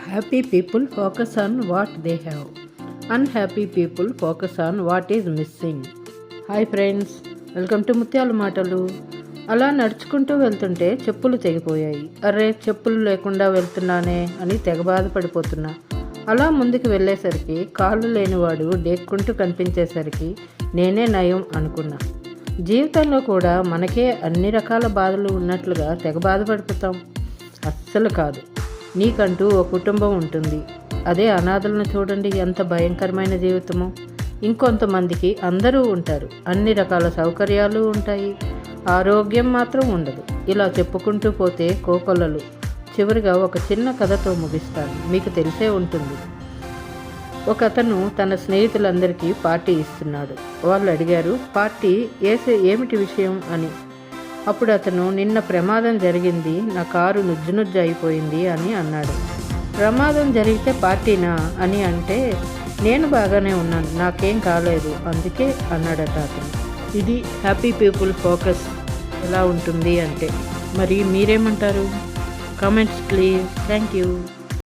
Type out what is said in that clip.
Happy people focus on what they have. Unhappy people focus on what is missing. Hi friends, welcome to ముత్యాల మాటలు. అలా నడుచుకుంటూ వెళ్తుంటే చెప్పులు తెగిపోయాయి. అరే, చెప్పులు లేకుండా వెళ్తున్నానే అని తెగ బాధపడిపోతున్నా. అలా ముందుకు వెళ్ళేసరికి కాళ్ళు లేనివాడు డేక్కుంటూ కనిపించేసరికి నేనే నయం అనుకున్నా. జీవితంలో కూడా మనకే అన్ని రకాల బాధలు ఉన్నట్లుగా తెగ బాధపడిపోతాం. అస్సలు కాదు. నీకంటూ ఓ కుటుంబం ఉంటుంది. అదే అనాథలను చూడండి, ఎంత భయంకరమైన జీవితమో. ఇంకొంతమందికి అందరూ ఉంటారు, అన్ని రకాల సౌకర్యాలు ఉంటాయి, ఆరోగ్యం మాత్రం ఉండదు. ఇలా చెప్పుకుంటూ పోతే కోకొల్లలు. చివరిగా ఒక చిన్న కథతో ముగిస్తాను, మీకు తెలిసే ఉంటుంది. ఒకతను తన స్నేహితులందరికీ పార్టీ ఇస్తున్నాడు. వాళ్ళు అడిగారు, పార్టీ ఏమిటి విషయం అని. అప్పుడు అతను, నిన్న ప్రమాదం జరిగింది, నా కారు నుజ్జు అయిపోయింది అని అన్నాడు. ప్రమాదం జరిగితే పార్టీనా అని అంటే, నేను బాగానే ఉన్నాను, నాకేం కాలేదు అందుకే అన్నాడట అతను. ఇది హ్యాపీ పీపుల్ ఫోకస్ ఎలా ఉంటుంది అంటే. మరి మీరేమంటారు? Comments please. Thank you.